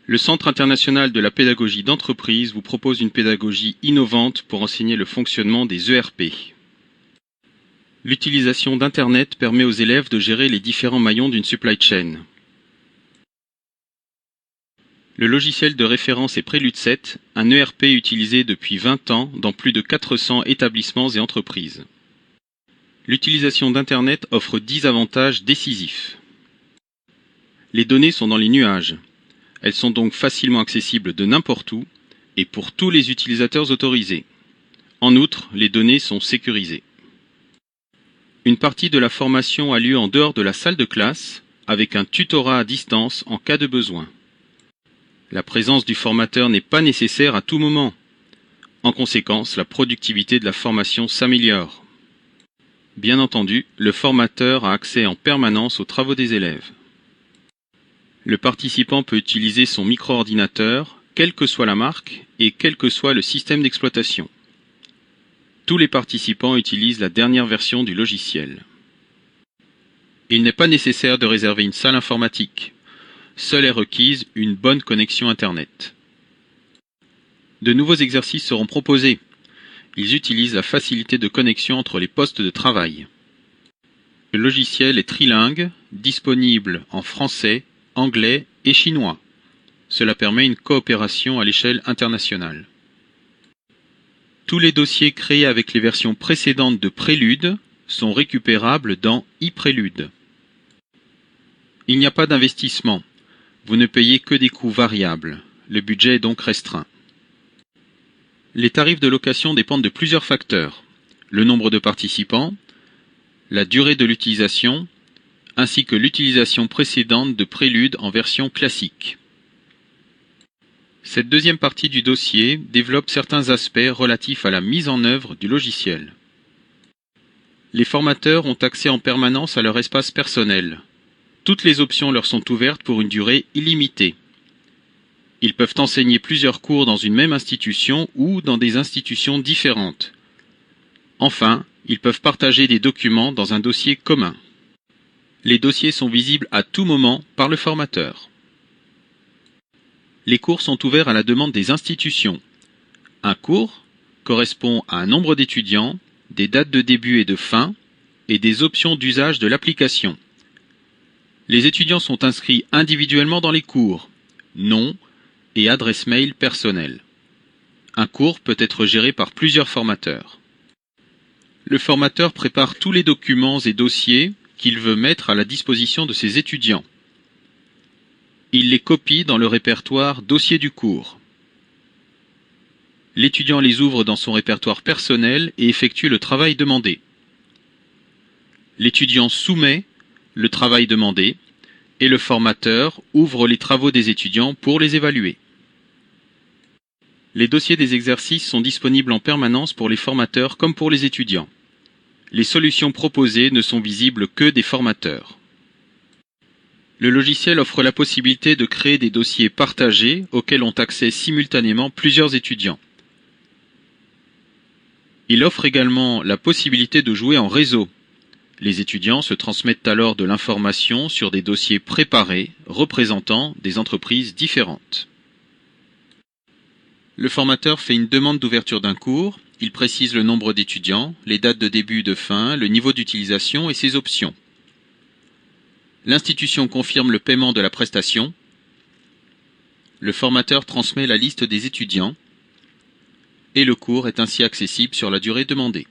Le Centre international de la pédagogie d'entreprise vous propose une pédagogie innovante pour enseigner le fonctionnement des ERP. L'utilisation d'Internet permet aux élèves de gérer les différents maillons d'une supply chain. Le logiciel de référence est Prélude 7, un ERP utilisé depuis 20 ans dans plus de 400 établissements et entreprises. L'utilisation d'Internet offre 10 avantages décisifs. Les données sont dans les nuages. Elles sont donc facilement accessibles de n'importe où et pour tous les utilisateurs autorisés. En outre, les données sont sécurisées. Une partie de la formation a lieu en dehors de la salle de classe, avec un tutorat à distance en cas de besoin. La présence du formateur n'est pas nécessaire à tout moment. En conséquence, la productivité de la formation s'améliore. Bien entendu, le formateur a accès en permanence aux travaux des élèves. Le participant peut utiliser son micro-ordinateur, quelle que soit la marque et quel que soit le système d'exploitation. Tous les participants utilisent la dernière version du logiciel. Il n'est pas nécessaire de réserver une salle informatique. Seule est requise une bonne connexion Internet. De nouveaux exercices seront proposés. Ils utilisent la facilité de connexion entre les postes de travail. Le logiciel est trilingue, disponible en français, anglais et chinois. Cela permet une coopération à l'échelle internationale. Tous les dossiers créés avec les versions précédentes de Prélude sont récupérables dans ePrélude. Il n'y a pas d'investissement. Vous ne payez que des coûts variables. Le budget est donc restreint. Les tarifs de location dépendent de plusieurs facteurs. Le nombre de participants, la durée de l'utilisation, ainsi que l'utilisation précédente de Prélude en version classique. Cette deuxième partie du dossier développe certains aspects relatifs à la mise en œuvre du logiciel. Les formateurs ont accès en permanence à leur espace personnel. Toutes les options leur sont ouvertes pour une durée illimitée. Ils peuvent enseigner plusieurs cours dans une même institution ou dans des institutions différentes. Enfin, ils peuvent partager des documents dans un dossier commun. Les dossiers sont visibles à tout moment par le formateur. Les cours sont ouverts à la demande des institutions. Un cours correspond à un nombre d'étudiants, des dates de début et de fin, et des options d'usage de l'application. Les étudiants sont inscrits individuellement dans les cours, nom et adresse mail personnelle. Un cours peut être géré par plusieurs formateurs. Le formateur prépare tous les documents et dossiers qu'il veut mettre à la disposition de ses étudiants. Il les copie dans le répertoire dossier du cours. L'étudiant les ouvre dans son répertoire personnel et effectue le travail demandé. L'étudiant soumet le travail demandé et le formateur ouvre les travaux des étudiants pour les évaluer. Les dossiers des exercices sont disponibles en permanence pour les formateurs comme pour les étudiants. Les solutions proposées ne sont visibles que des formateurs. Le logiciel offre la possibilité de créer des dossiers partagés auxquels ont accès simultanément plusieurs étudiants. Il offre également la possibilité de jouer en réseau. Les étudiants se transmettent alors de l'information sur des dossiers préparés représentant des entreprises différentes. Le formateur fait une demande d'ouverture d'un cours, il précise le nombre d'étudiants, les dates de début et de fin, le niveau d'utilisation et ses options. L'institution confirme le paiement de la prestation. Le formateur transmet la liste des étudiants et le cours est ainsi accessible sur la durée demandée.